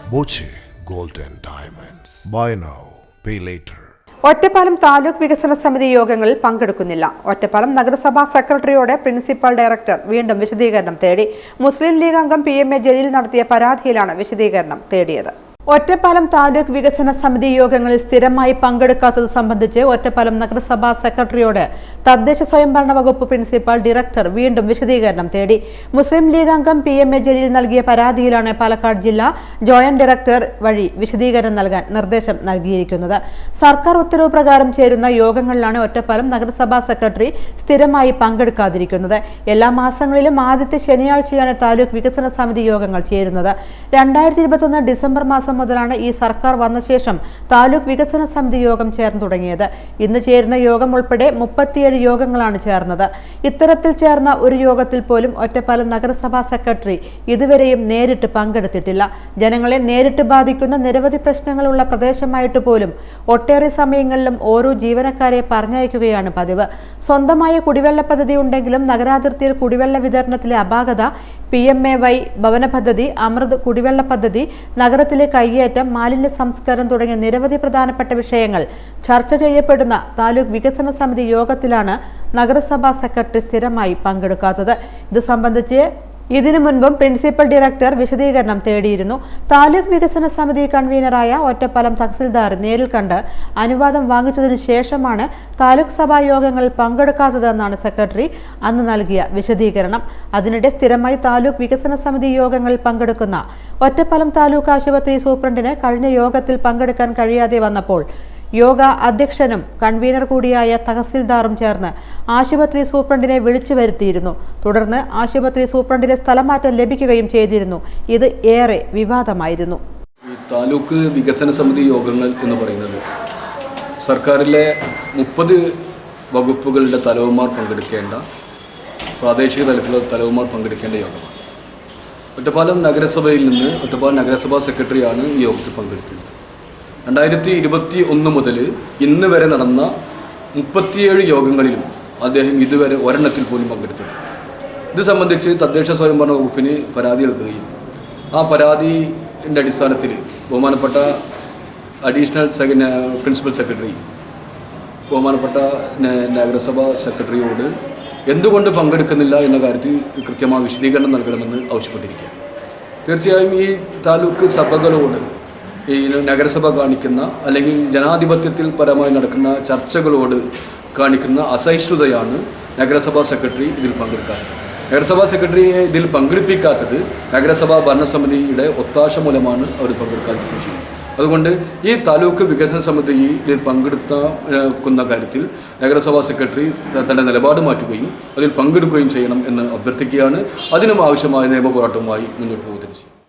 Boche Gold and Diamonds. Buy now, pay later. Ottapalam taluk വികസന സമിതി യോഗങ്ങളിൽ പങ്കെടുക്കുന്നില്ല. ഒറ്റപ്പാലം നഗരസഭാ സെക്രട്ടറിയോട് പ്രിൻസിപ്പൽ ഡയറക്ടർ വീണ്ടും വിശദീകരണം തേടി. മുസ്ലിം ലീഗ് അംഗം PMA ജലീൽ നടത്തിയ പരാതിയിലാണ് വിശദീകരണം തേടിയത്. ഒറ്റപ്പാലം താലൂക്ക് വികസന സമിതി യോഗങ്ങളിൽ സ്ഥിരമായി പങ്കെടുക്കാത്തത് സംബന്ധിച്ച് ഒറ്റപ്പാലം നഗരസഭാ സെക്രട്ടറിയോട് തദ്ദേശ സ്വയംഭരണ വകുപ്പ് പ്രിൻസിപ്പൽ ഡയറക്ടർ വീണ്ടും വിശദീകരണം തേടി. മുസ്ലിം ലീഗ് അംഗം PMA ജലീൽ നൽകിയ പരാതിയിലാണ് പാലക്കാട് ജില്ലാ ജോയിന്റ് ഡയറക്ടർ വഴി വിശദീകരണം നൽകാൻ നിർദ്ദേശം നൽകിയിരിക്കുന്നത്. സർക്കാർ ഉത്തരവ് പ്രകാരം ചേരുന്ന യോഗങ്ങളിലാണ് ഒറ്റപ്പാലം നഗരസഭാ സെക്രട്ടറി സ്ഥിരമായി പങ്കെടുക്കാതിരിക്കുന്നത്. എല്ലാ മാസങ്ങളിലും ആദ്യത്തെ ശനിയാഴ്ചയാണ് താലൂക്ക് വികസന സമിതി യോഗങ്ങൾ ചേരുന്നത്. 2021 ഡിസംബർ മാസം മുതലാണ് ഈ സർക്കാർ വന്ന ശേഷം താലൂക്ക് വികസന സമിതി യോഗം ചേർന്നു തുടങ്ങിയത്. ഇന്ന് ചേരുന്ന യോഗം ഉൾപ്പെടെ 37 യോഗങ്ങളാണ് ചേർന്നത്. ഇത്തരത്തിൽ ചേർന്ന ഒരു യോഗത്തിൽ പോലും ഒറ്റപ്പാലം നഗരസഭാ സെക്രട്ടറി ഇതുവരെയും നേരിട്ട് പങ്കെടുത്തിട്ടില്ല. ജനങ്ങളെ നേരിട്ട് ബാധിക്കുന്ന നിരവധി പ്രശ്നങ്ങളുള്ള പ്രദേശമായിട്ട് പോലും ഒട്ടേറെ സമയങ്ങളിലും ഓരോ ജീവനക്കാരെ പറഞ്ഞയക്കുകയാണ് പതിവ്. സ്വന്തമായ കുടിവെള്ള പദ്ധതി ഉണ്ടെങ്കിലും നഗരാതിർത്തിയിൽ കുടിവെള്ള വിതരണത്തിലെ അപാകത, PMAY ഭവന പദ്ധതി, അമൃത് കുടിവെള്ള പദ്ധതി, നഗരത്തിലെ കയ്യേറ്റം, മാലിന്യ സംസ്കരണം തുടങ്ങിയ നിരവധി പ്രധാനപ്പെട്ട വിഷയങ്ങൾ ചർച്ച ചെയ്യപ്പെടുന്ന താലൂക്ക് വികസന സമിതി യോഗത്തിലാണ് നഗരസഭാ സെക്രട്ടറി സ്ഥിരമായി പങ്കെടുക്കാത്തത്. ഇത് സംബന്ധിച്ച് ഇതിനു മുൻപും പ്രിൻസിപ്പൽ ഡയറക്ടർ വിശദീകരണം തേടിയിരുന്നു. താലൂക്ക് വികസന സമിതി കൺവീനറായ ഒറ്റപ്പാലം തഹസിൽദാർ നേരിൽ കണ്ട് അനുവാദം വാങ്ങിച്ചതിനു ശേഷമാണ് താലൂക്ക് സഭാ യോഗങ്ങളിൽ പങ്കെടുക്കാത്തതെന്നാണ് സെക്രട്ടറി അന്ന് നൽകിയ വിശദീകരണം. അതിനിടെ സ്ഥിരമായി താലൂക്ക് വികസന സമിതി യോഗങ്ങളിൽ പങ്കെടുക്കുന്ന ഒറ്റപ്പാലം താലൂക്ക് ആശുപത്രി സൂപ്രണ്ടിന് കഴിഞ്ഞ യോഗത്തിൽ പങ്കെടുക്കാൻ കഴിയാതെ വന്നപ്പോൾ യോഗ അധ്യക്ഷനും കൺവീനർ കൂടിയായ തഹസിൽദാറും ചേർന്ന് ആശുപത്രി സൂപ്രണ്ടിനെ വിളിച്ചു വരുത്തിയിരുന്നു. തുടർന്ന് ആശുപത്രി സൂപ്രണ്ടിന്റെ സ്ഥലമാറ്റം ലഭിക്കുകയും ചെയ്തിരുന്നു. ഇത് ഏറെ വിവാദമായിരുന്നു. താലൂക്ക് വികസന സമിതി യോഗങ്ങൾ എന്ന് പറയുന്നത് സർക്കാരിലെ 30 വകുപ്പുകളുടെ തലവന്മാർ പങ്കെടുക്കേണ്ട, പ്രാദേശിക തലത്തിലുള്ള തലവന്മാർ പങ്കെടുക്കേണ്ട യോഗമാണ്. ഒറ്റപ്പാലം നഗരസഭയിൽ നിന്ന് ഒറ്റപ്പാലം നഗരസഭാ സെക്രട്ടറിയാണ് ഈ യോഗത്തിൽ പങ്കെടുക്കുന്നത്. 2021 മുതൽ ഇന്ന് വരെ നടന്ന 37 യോഗങ്ങളിലും അദ്ദേഹം ഇതുവരെ ഒരെണ്ണത്തിൽ പോലും പങ്കെടുത്തിട്ടുണ്ട്. ഇത് സംബന്ധിച്ച് തദ്ദേശ സ്വയംഭരണ വകുപ്പിന് പരാതി എടുക്കുകയും ആ പരാതിൻ്റെ അടിസ്ഥാനത്തിൽ ബഹുമാനപ്പെട്ട അഡീഷണൽ പ്രിൻസിപ്പൽ സെക്രട്ടറി ബഹുമാനപ്പെട്ട നഗരസഭാ സെക്രട്ടറിയോട് എന്തുകൊണ്ട് പങ്കെടുക്കുന്നില്ല എന്ന കാര്യത്തിൽ കൃത്യമായ വിശദീകരണം നൽകണമെന്ന് ആവശ്യപ്പെട്ടിരിക്കുകയാണ്. തീർച്ചയായും ഈ താലൂക്ക് സഭകളോട് ഈ നഗരസഭ കാണിക്കുന്ന അല്ലെങ്കിൽ ജനാധിപത്യത്തിൽ പരമായി നടക്കുന്ന ചർച്ചകളോട് കാണിക്കുന്ന അസഹിഷ്ണുതയാണ് നഗരസഭാ സെക്രട്ടറി ഇതിൽ പങ്കെടുക്കാത്തത്. നഗരസഭാ സെക്രട്ടറിയെ ഇതിൽ പങ്കെടുപ്പിക്കാത്തത് നഗരസഭാ ഭരണസമിതിയുടെ ഒത്താശ മൂലമാണ് അവർ പങ്കെടുക്കാതിരിക്കുകയും ചെയ്യുന്നത്. അതുകൊണ്ട് ഈ താലൂക്ക് വികസന സമിതിയിൽ പങ്കെടുക്കുന്ന കാര്യത്തിൽ നഗരസഭാ സെക്രട്ടറി തൻ്റെ നിലപാട് മാറ്റുകയും അതിൽ പങ്കെടുക്കുകയും ചെയ്യണം എന്ന് അഭ്യർത്ഥിക്കുകയാണ്. അതിനും ആവശ്യമായ നിയമ പോരാട്ടവുമായി മുന്നോട്ട് പോകുന്നത്.